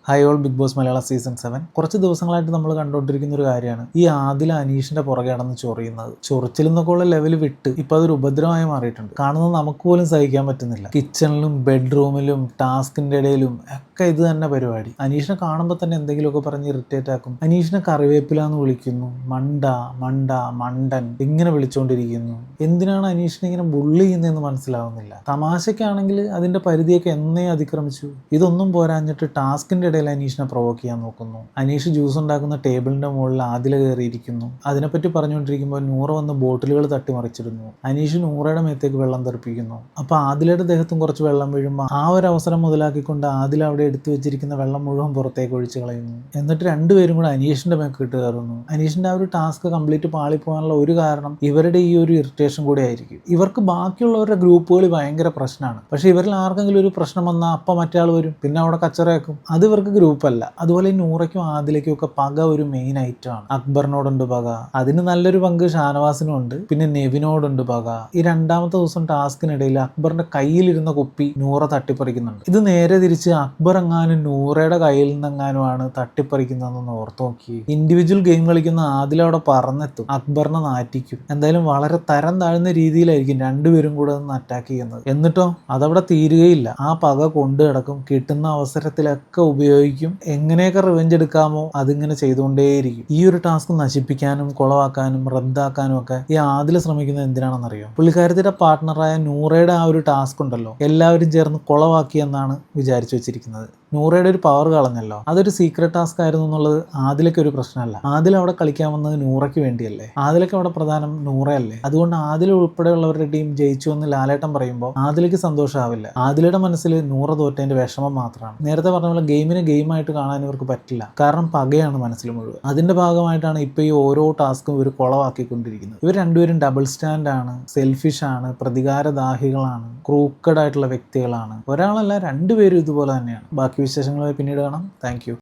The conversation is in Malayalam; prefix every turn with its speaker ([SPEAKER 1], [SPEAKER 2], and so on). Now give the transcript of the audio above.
[SPEAKER 1] High all Bigg Boss Malayalam season 7 കുറച്ച് ദിവസങ്ങളായിട്ട് നമ്മൾ കണ്ടുകൊണ്ടിരിക്കുന്ന ഒരു കാര്യമാണ് ഈ ആദില അനീഷിന്റെ പുറകെ നടന്ന് ചൊറിയുന്നത്. ചൊറിച്ചിൽ നിന്നൊക്കെ ഉള്ള ലെവൽ വിട്ട് ഇപ്പൊ അതൊരു ഉപദ്രവമായി മാറിയിട്ടുണ്ട്. കാണുന്നത് നമുക്ക് പോലും സഹിക്കാൻ പറ്റുന്നില്ല. കിച്ചണിലും ബെഡ്റൂമിലും ടാസ്കിന്റെ ഇടയിലും ഒക്കെ ഇത് തന്നെ പരിപാടി. അനീഷിനെ കാണുമ്പോൾ തന്നെ എന്തെങ്കിലുമൊക്കെ പറഞ്ഞ് ഇറിറ്റേറ്റ് ആക്കും. അനീഷിനെ കറിവേപ്പിലാന്ന് വിളിക്കുന്നു, മണ്ട മണ്ട മണ്ടൻ ഇങ്ങനെ വിളിച്ചുകൊണ്ടിരിക്കുന്നു. എന്തിനാണ് അനീഷിനെ ഇങ്ങനെ ബുള്ളി ചെയ്യുന്നതെന്ന് മനസ്സിലാവുന്നില്ല. തമാശക്കാണെങ്കിൽ അതിന്റെ പരിധിയൊക്കെ എന്നേ അതിക്രമിച്ചു. ഇതൊന്നും പോരാഞ്ഞിട്ട് ടാസ്കിന്റെ ഇടയിൽ അനീഷിനെ പ്രൊവോക്ക് ചെയ്യാൻ നോക്കുന്നു. അനീഷ് ജ്യൂസ് ഉണ്ടാക്കുന്ന ടേബിളിന്റെ മുകളിൽ ആദില കയറിയിരിക്കുന്നു. അതിനെപ്പറ്റി പറഞ്ഞുകൊണ്ടിരിക്കുമ്പോൾ നൂറ വന്ന് ബോട്ടിലുകൾ തട്ടിമറിച്ചിരുന്നു. അനീഷ് നൂറയുടെ മേത്തേക്ക് വെള്ളം തെറിപ്പിക്കുന്നു. അപ്പൊ ആദിലയുടെ ദേഹത്തും കുറച്ച് വെള്ളം വീഴുമ്പോൾ ആ ഒരു അവസരം മുതലാക്കിക്കൊണ്ട് ആദില അവിടെ എടുത്തു വെച്ചിരിക്കുന്ന വെള്ളം മുഴുവൻ പുറത്തേക്ക് ഒഴിച്ചു കളയുന്നു. എന്നിട്ട് രണ്ടുപേരും കൂടെ അനീഷിന്റെ മേക്ക് ഇട്ട് കയറുന്നു. അനീഷിന്റെ ആ ഒരു ടാസ്ക് കംപ്ലീറ്റ് പാളിപ്പോകാനുള്ള ഒരു കാരണം ഇവരുടെ ഈ ഒരു ഇറിറ്റേഷൻ കൂടെ ആയിരിക്കും. ഇവർക്ക് ബാക്കിയുള്ളവരുടെ ഗ്രൂപ്പുകൾ ഭയങ്കര പ്രശ്നമാണ്. പക്ഷെ ഇവരിൽ ആർക്കെങ്കിലും ഒരു പ്രശ്നം വന്നാൽ അപ്പം മറ്റേ ആൾ വരും, പിന്നെ അവിടെ കച്ചറയാക്കും. അത് ഇവർക്ക് ഗ്രൂപ്പല്ല. അതുപോലെ ഈ നൂറയ്ക്കും ആദിലയ്ക്കും ഒക്കെ പക ഒരു മെയിൻ ഐറ്റം ആണ്. അക്ബറിനോടുണ്ട് പക, അതിന് നല്ലൊരു പങ്ക് ഷാനവാസിനും ഉണ്ട്, പിന്നെ നെവിനോടുണ്ട് പക. ഈ രണ്ടാമത്തെ ദിവസം ടാസ്കിനിടയിൽ അക്ബറിന്റെ കയ്യിലിരുന്ന കുപ്പി നൂറ തട്ടിപ്പറിക്കുന്നുണ്ട്. ഇത് നേരെ തിരിച്ച് അക്ബർ എങ്ങാനും നൂറയുടെ കയ്യിൽ നിന്നെങ്ങാനുമാണ് തട്ടിപ്പറിക്കുന്നതെന്ന് ഓർത്ത് നോക്കി. ഇൻഡിവിജ്വൽ ഗെയിം കളിക്കുന്ന ആദില അവിടെ പറന്നെത്തും, അക്ബറിനെ നാറ്റിക്കും. എന്തായാലും വളരെ തരം താഴ്ന്ന രീതിയിലായിരിക്കും രണ്ടുപേരും കൂടെ ഒന്ന് അറ്റാക്ക് ചെയ്യുന്നത്. എന്നിട്ടോ അതവിടെ തീരുകയില്ല. ആ പക കൊണ്ടു കിടക്കും. കിട്ടുന്ന അവസരത്തിലൊക്കെ ഉപയോഗിക്കും. എങ്ങനെയൊക്കെ റിവെഞ്ച് എടുക്കാമോ അതിങ്ങനെ ചെയ്തുകൊണ്ടേയിരിക്കും. ഈ ഒരു ടാസ്ക് നശിപ്പിക്കാനും കുളവാക്കാനും റദ്ദാക്കാനും ഒക്കെ ഈ ആദില ശ്രമിക്കുന്നത് എന്തിനാണെന്നറിയോ? പുള്ളിക്കാരത്തിന്റെ പാർട്ട്ണറായ നൂറയുടെ ആ ഒരു ടാസ്ക് ഉണ്ടല്ലോ, എല്ലാവരും ചേർന്ന് കുളവാക്കിയെന്നാണ് വിചാരിച്ചു വെച്ചിരിക്കുന്നത്. നൂറയുടെ ഒരു പവർ കളഞ്ഞല്ലോ, അതൊരു സീക്രട്ട് ടാസ്ക് ആയിരുന്നു എന്നുള്ളത് ആദിലയ്ക്ക് ഒരു പ്രശ്നമല്ല. ആദില അവിടെ കളിക്കാൻ വന്നത് നൂറയ്ക്ക് വേണ്ടിയല്ലേ? ആദിലയ്ക്ക് അവിടെ പ്രധാനം നൂറയല്ലേ? അതുകൊണ്ട് ആദില ഉൾപ്പെടെയുള്ളവരുടെ ടീം ജയിച്ചു എന്ന് ലാലേട്ടൻ പറയുമ്പോൾ ആദിലയ്ക്ക് സന്തോഷമാവില്ല. ആദിലയുടെ മനസ്സിൽ നൂറ തോറ്റതിന്റെ വിഷമം മാത്രമാണ്. നേരത്തെ പറഞ്ഞ പോലെ ഗെയിമിനെ ഗെയിമായിട്ട് കാണാൻ ഇവർക്ക് പറ്റില്ല. കാരണം പകയാണ് മനസ്സിൽ മുഴുവൻ. അതിന്റെ ഭാഗമായിട്ടാണ് ഇപ്പൊ ഈ ഓരോ ടാസ്കും ഇവർ കുളവാക്കിക്കൊണ്ടിരിക്കുന്നത്. ഇവർ രണ്ടുപേരും ഡബിൾ സ്റ്റാൻഡ് ആണ്, സെൽഫിഷ് ആണ്, പ്രതികാരദാഹികളാണ്, ക്രൂക്കഡ് ആയിട്ടുള്ള വ്യക്തികളാണ്. ഒരാളല്ല, രണ്ടുപേരും ഇതുപോലെ തന്നെയാണ്. ബാക്കി വിശേഷങ്ങളുമായി പിന്നീട് കാണാം. Thank you.